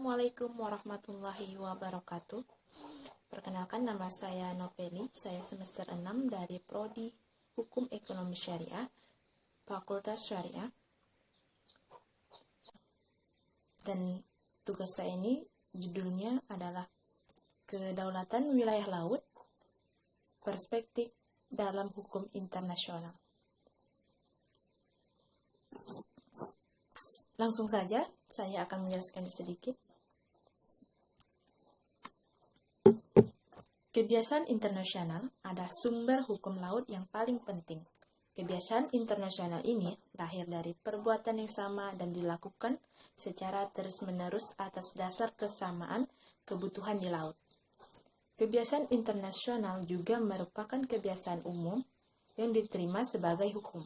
Assalamualaikum warahmatullahi wabarakatuh. Perkenalkan, nama saya Noveli. Saya semester 6 dari Prodi Hukum Ekonomi Syariah, Fakultas Syariah. Dan tugas saya ini judulnya adalah Kedaulatan Wilayah Laut, Perspektif dalam Hukum Internasional. Langsung saja, saya akan menjelaskan sedikit. Kebiasaan internasional adalah sumber hukum laut yang paling penting. Kebiasaan internasional ini lahir dari perbuatan yang sama dan dilakukan secara terus-menerus atas dasar kesamaan kebutuhan di laut. Kebiasaan internasional juga merupakan kebiasaan umum yang diterima sebagai hukum.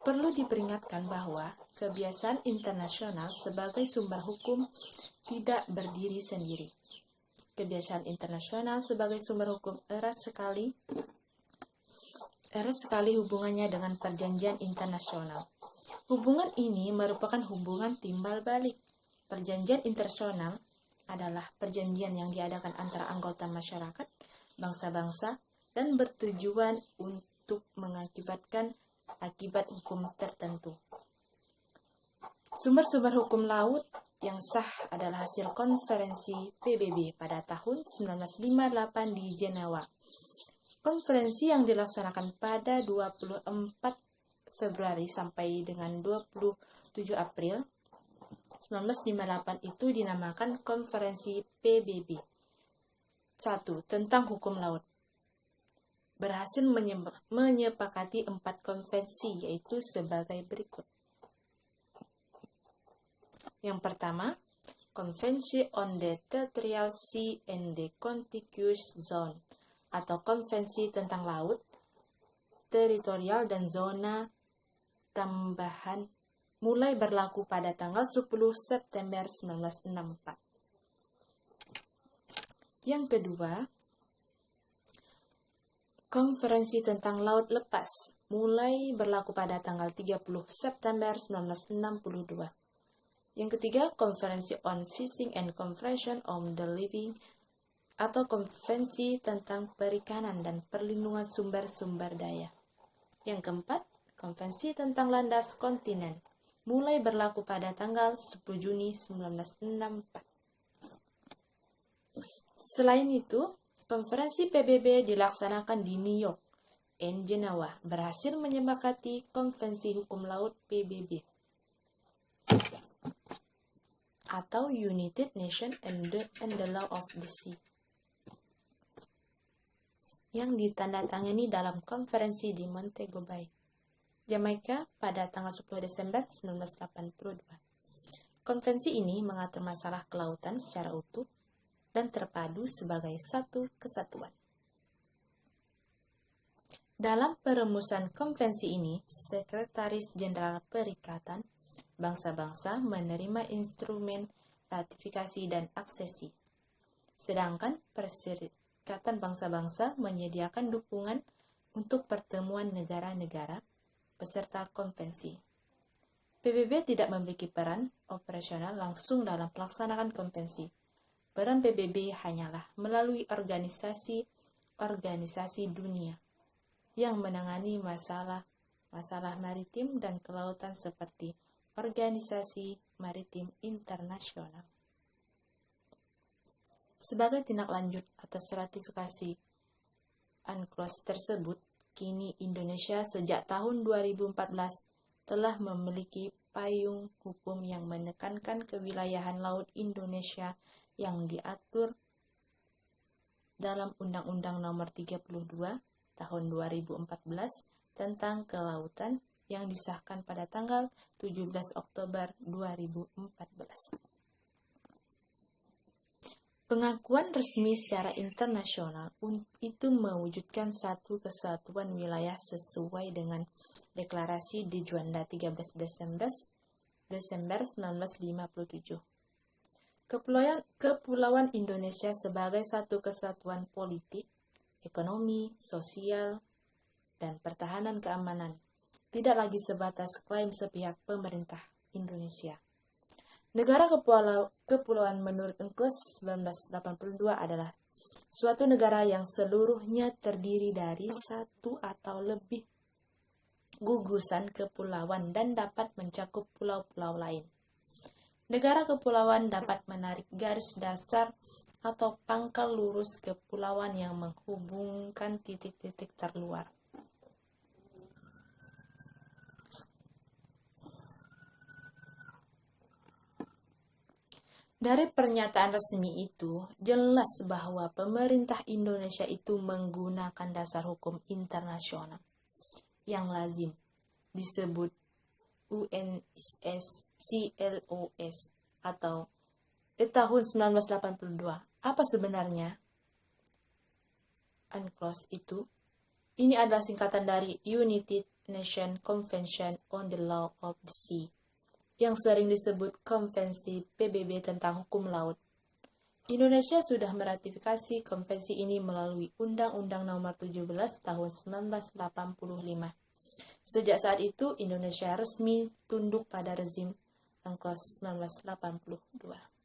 Perlu diperingatkan bahwa kebiasaan internasional sebagai sumber hukum tidak berdiri sendiri. Kebiasaan internasional sebagai sumber hukum erat sekali hubungannya dengan perjanjian internasional. Hubungan ini merupakan hubungan timbal balik. Perjanjian internasional adalah perjanjian yang diadakan antara anggota masyarakat, bangsa-bangsa, dan bertujuan untuk mengakibatkan akibat hukum tertentu. Sumber-sumber hukum laut yang sah adalah hasil konferensi PBB pada tahun 1958 di Jenewa. Konferensi yang dilaksanakan pada 24 Februari sampai dengan 27 April 1958 itu dinamakan Konferensi PBB. 1. Tentang hukum laut. Berhasil menyepakati 4 konvensi, yaitu sebagai berikut. Yang pertama, Konvensi on the Territorial Sea and the Contiguous Zone, atau Konvensi tentang laut, teritorial dan zona tambahan, mulai berlaku pada tanggal 10 September 1964. Yang kedua, Konferensi tentang laut lepas, mulai berlaku pada tanggal 30 September 1962. Yang ketiga, Konferensi on Fishing and Conservation of the Living, atau Konvensi tentang perikanan dan perlindungan sumber-sumber daya. Yang keempat, Konvensi tentang landas kontinen, mulai berlaku pada tanggal 10 Juni 1964. Selain itu, Konferensi PBB dilaksanakan di New York dan Jenewa, berhasil menyepakati Konvensi Hukum Laut PBB, atau United Nations and the Law of the Sea, yang ditandatangani dalam konferensi di Montego Bay, Jamaika pada tanggal 10 Desember 1982. Konvensi ini mengatur masalah kelautan secara utuh dan terpadu sebagai satu kesatuan. Dalam perumusan konvensi ini, Sekretaris Jenderal Perikatan Bangsa-Bangsa menerima instrumen ratifikasi dan aksesi, sedangkan Perserikatan Bangsa-Bangsa menyediakan dukungan untuk pertemuan negara-negara peserta konvensi. PBB tidak memiliki peran operasional langsung dalam pelaksanaan konvensi. Peran PBB hanyalah melalui organisasi dunia yang menangani masalah maritim dan kelautan seperti Organisasi Maritim Internasional. Sebagai tindak lanjut atas ratifikasi UNCLOS tersebut, kini Indonesia sejak tahun 2014 telah memiliki payung hukum yang menekankan kewilayahan laut Indonesia yang diatur dalam Undang-Undang Nomor 32 Tahun 2014 tentang Kelautan yang disahkan pada tanggal 17 Oktober 2014. Pengakuan resmi secara internasional itu mewujudkan satu kesatuan wilayah sesuai dengan Deklarasi di Juanda 13 Desember 1957. Kepulauan Indonesia sebagai satu kesatuan politik, ekonomi, sosial, dan pertahanan keamanan tidak lagi sebatas klaim sepihak pemerintah Indonesia. Negara kepulauan menurut UNCLOS 1982 adalah suatu negara yang seluruhnya terdiri dari satu atau lebih gugusan kepulauan dan dapat mencakup pulau-pulau lain. Negara kepulauan dapat menarik garis dasar atau pangkal lurus kepulauan yang menghubungkan titik-titik terluar. Dari pernyataan resmi itu, jelas bahwa pemerintah Indonesia itu menggunakan dasar hukum internasional yang lazim disebut UNSCLOS atau tahun 1982. Apa sebenarnya UNCLOS itu? Ini adalah singkatan dari United Nations Convention on the Law of the Sea, yang sering disebut Konvensi PBB tentang hukum laut. Indonesia sudah meratifikasi konvensi ini melalui Undang-Undang Nomor 17 Tahun 1985. Sejak saat itu, Indonesia resmi tunduk pada rezim UNCLOS 1982.